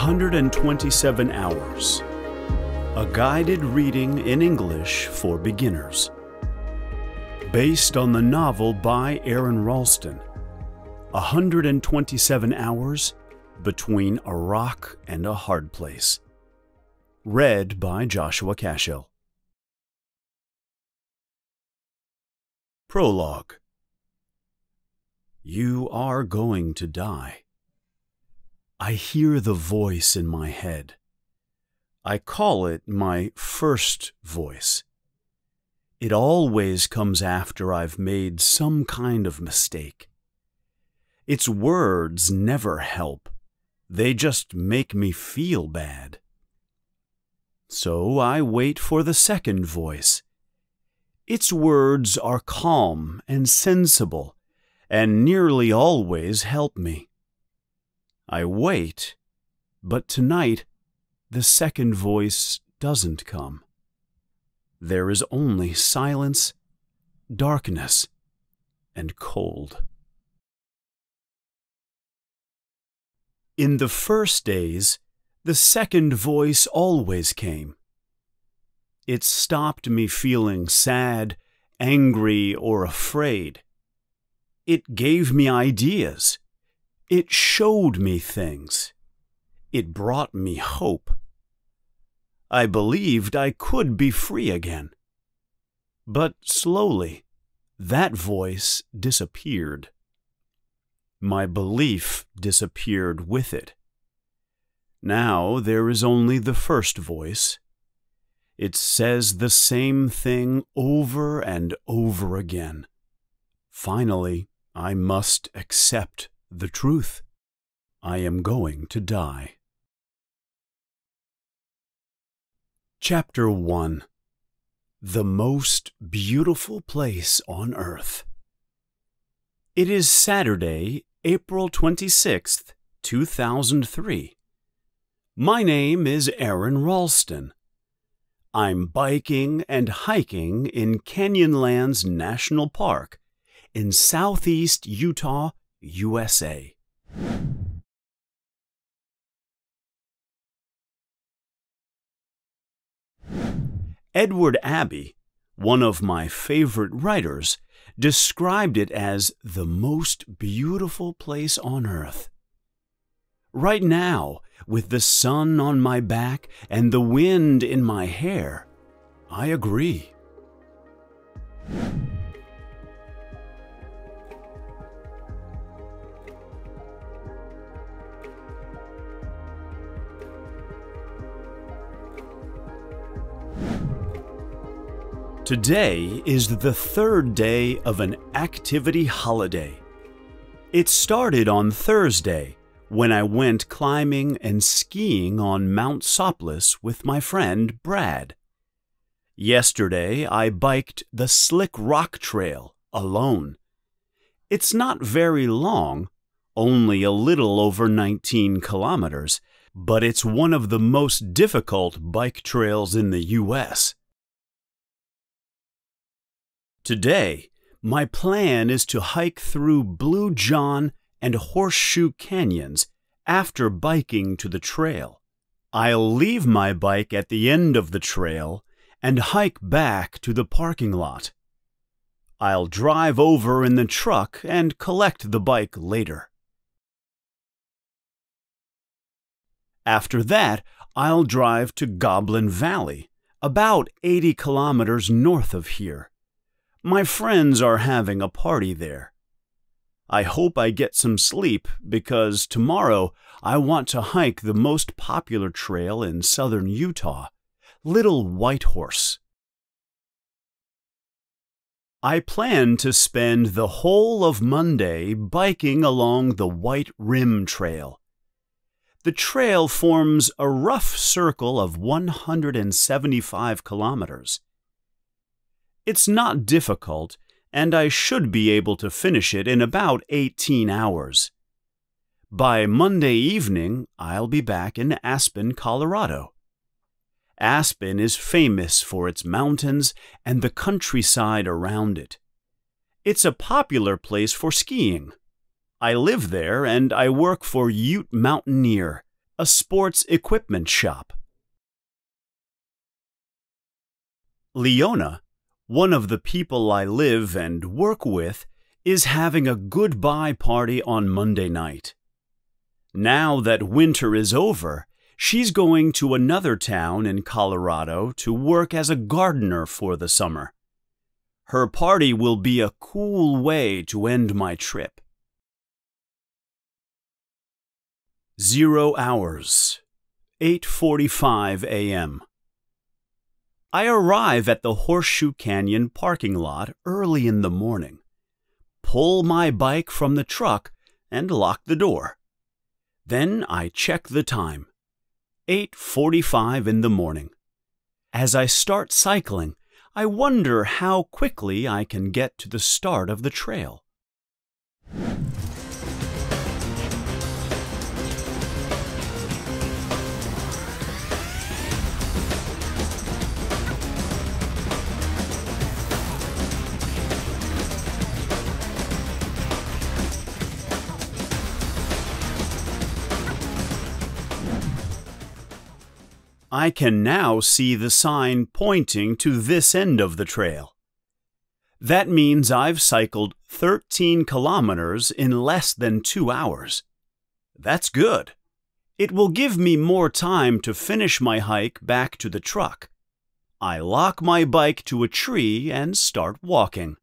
127 Hours, a guided reading in English for beginners. Based on the novel by Aron Ralston, 127 Hours Between a Rock and a Hard Place. Read by Joshua Cashel. Prologue. You are going to die. I hear the voice in my head. I call it my first voice. It always comes after I've made some kind of mistake. Its words never help. They just make me feel bad. So I wait for the second voice. Its words are calm and sensible, and nearly always help me. I wait, but tonight the second voice doesn't come. There is only silence, darkness, and cold. In the first days, the second voice always came. It stopped me feeling sad, angry, or afraid. It gave me ideas. It showed me things. It brought me hope. I believed I could be free again. But slowly, that voice disappeared. My belief disappeared with it. Now there is only the first voice. It says the same thing over and over again. Finally, I must accept the truth. I am going to die. Chapter 1. The Most Beautiful Place on Earth. It is Saturday, April 26th, 2003. My name is Aron Ralston. I'm biking and hiking in Canyonlands National Park in southeast Utah, USA. Edward Abbey, one of my favorite writers, described it as the most beautiful place on earth. Right now, with the sun on my back and the wind in my hair, I agree. Today is the third day of an activity holiday. It started on Thursday when I went climbing and skiing on Mount Sopless with my friend Brad. Yesterday I biked the Slick Rock Trail alone. It's not very long, only a little over 19 kilometers, but it's one of the most difficult bike trails in the U.S. Today, my plan is to hike through Blue John and Horseshoe Canyons after biking to the trail. I'll leave my bike at the end of the trail and hike back to the parking lot. I'll drive over in the truck and collect the bike later. After that, I'll drive to Goblin Valley, about 80 kilometers north of here. My friends are having a party there. I hope I get some sleep because tomorrow I want to hike the most popular trail in southern Utah, Little White Horse. I plan to spend the whole of Monday biking along the White Rim Trail. The trail forms a rough circle of 175 kilometers. It's not difficult, and I should be able to finish it in about 18 hours. By Monday evening, I'll be back in Aspen, Colorado. Aspen is famous for its mountains and the countryside around it. It's a popular place for skiing. I live there and I work for Ute Mountaineer, a sports equipment shop. Leona, one of the people I live and work with, is having a goodbye party on Monday night. Now that winter is over, she's going to another town in Colorado to work as a gardener for the summer. Her party will be a cool way to end my trip. 0 hours, 8:45 a.m. I arrive at the Horseshoe Canyon parking lot early in the morning, pull my bike from the truck, and lock the door. Then I check the time, 8:45 in the morning. As I start cycling, I wonder how quickly I can get to the start of the trail. I can now see the sign pointing to this end of the trail. That means I've cycled 13 kilometers in less than 2 hours. That's good. It will give me more time to finish my hike back to the truck. I lock my bike to a tree and start walking.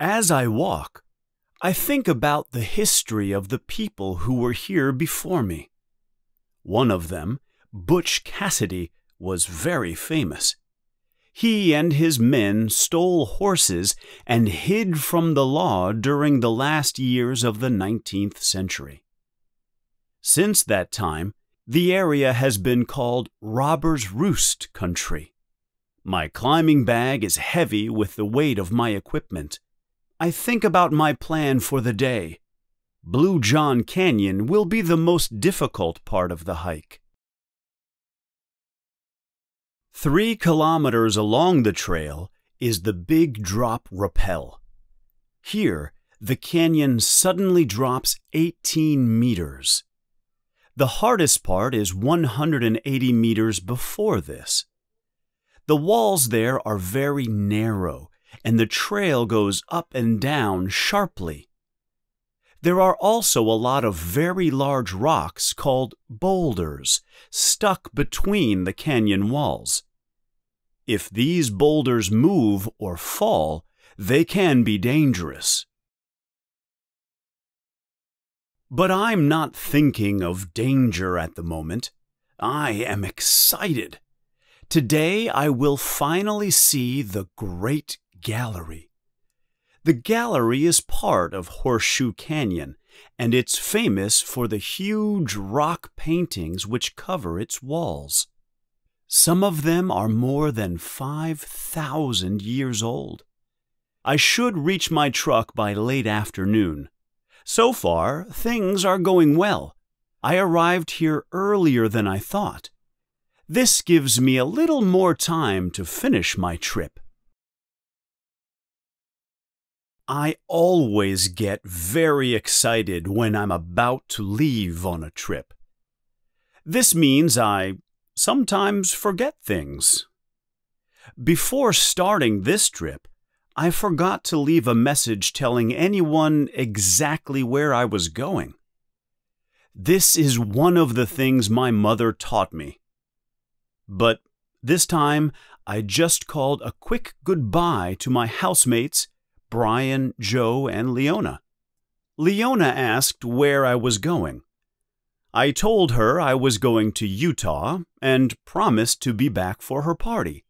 As I walk, I think about the history of the people who were here before me. One of them, Butch Cassidy, was very famous. He and his men stole horses and hid from the law during the last years of the 19th century. Since that time, the area has been called Robber's Roost Country. My climbing bag is heavy with the weight of my equipment. I think about my plan for the day. Blue John Canyon will be the most difficult part of the hike. 3 kilometers along the trail is the Big Drop Rappel. Here, the canyon suddenly drops 18 meters. The hardest part is 180 meters before this. The walls there are very narrow, and the trail goes up and down sharply. There are also a lot of very large rocks called boulders stuck between the canyon walls. If these boulders move or fall, they can be dangerous. But I'm not thinking of danger at the moment. I am excited. Today I will finally see the Great Gallery. The gallery is part of Horseshoe Canyon, and it's famous for the huge rock paintings which cover its walls. Some of them are more than 5,000 years old. I should reach my truck by late afternoon. So far, things are going well. I arrived here earlier than I thought. This gives me a little more time to finish my trip. I always get very excited when I'm about to leave on a trip. This means I sometimes forget things. Before starting this trip, I forgot to leave a message telling anyone exactly where I was going. This is one of the things my mother taught me. But this time, I just called a quick goodbye to my housemates, Brian, Joe, and Leona. Leona asked where I was going. I told her I was going to Utah and promised to be back for her party.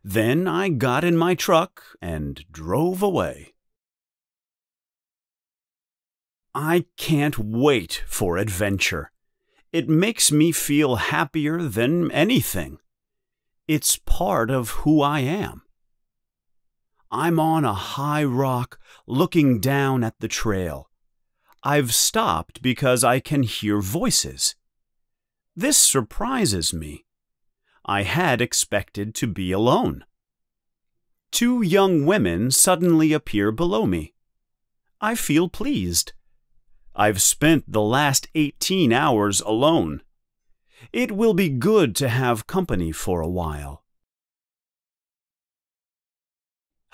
Then I got in my truck and drove away. I can't wait for adventure. It makes me feel happier than anything. It's part of who I am. I'm on a high rock looking down at the trail. I've stopped because I can hear voices. This surprises me. I had expected to be alone. Two young women suddenly appear below me. I feel pleased. I've spent the last 18 hours alone. It will be good to have company for a while.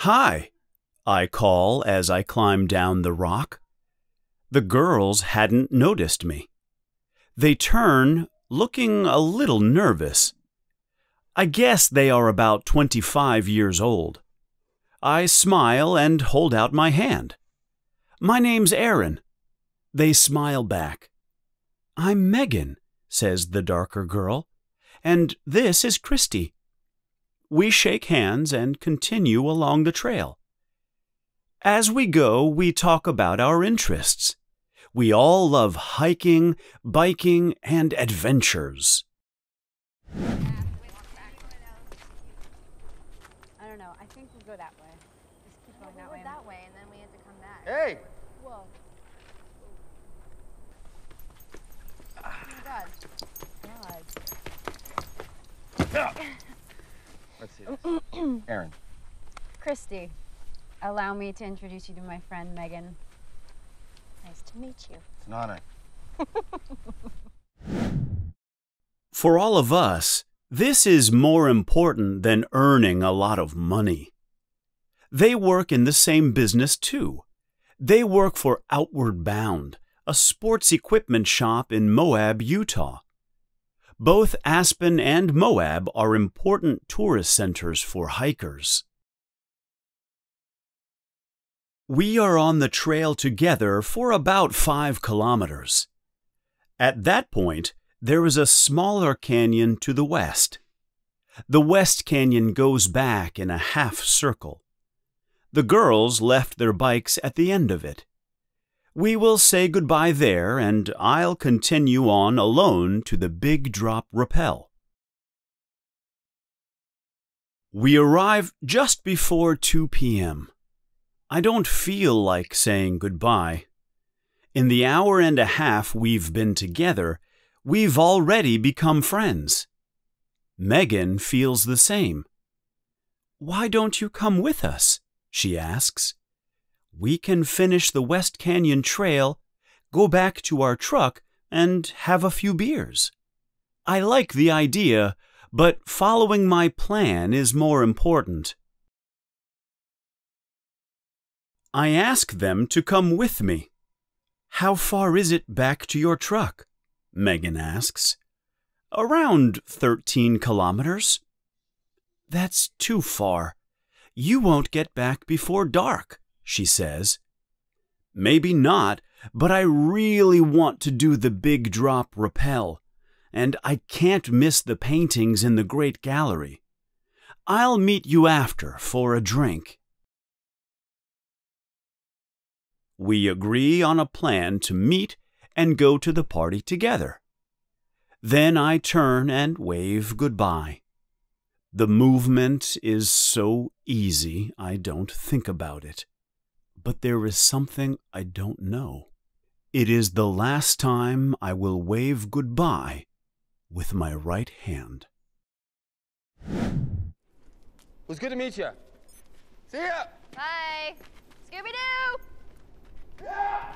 "Hi," I call as I climb down the rock. The girls hadn't noticed me. They turn, looking a little nervous. I guess they are about 25 years old. I smile and hold out my hand. "My name's Aron." They smile back. "I'm Megan," says the darker girl, "and this is Christy." We shake hands and continue along the trail. As we go, we talk about our interests. We all love hiking, biking, and adventures. I don't know. I think we'll go that way. Just keep going that way. That way, and then we have to come back. Hey! Whoa. Oh my God. Let's see this. Aron. Christy, allow me to introduce you to my friend Megan. Nice to meet you. It's an honor. For all of us, this is more important than earning a lot of money. They work in the same business too. They work for Outward Bound, a sports equipment shop in Moab, Utah. Both Aspen and Moab are important tourist centers for hikers. We are on the trail together for about 5 kilometers. At that point, there is a smaller canyon to the west. The West Canyon goes back in a half circle. The girls left their bikes at the end of it. We will say goodbye there, and I'll continue on alone to the Big Drop Rappel. We arrive just before 2 p.m. I don't feel like saying goodbye. In the hour and a half we've been together, we've already become friends. Megan feels the same. "Why don't you come with us?" she asks. "We can finish the West Canyon Trail, go back to our truck, and have a few beers." I like the idea, but following my plan is more important. I ask them to come with me. "How far is it back to your truck?" Megan asks. "Around 13 kilometers." "That's too far. You won't get back before dark," she says. "Maybe not, but I really want to do the Big Drop Rappel, and I can't miss the paintings in the Great Gallery. I'll meet you after for a drink." We agree on a plan to meet and go to the party together. Then I turn and wave goodbye. The movement is so easy I don't think about it. But there is something I don't know. It is the last time I will wave goodbye with my right hand. It was good to meet you. See ya! Bye. Scooby-Doo! Yeah!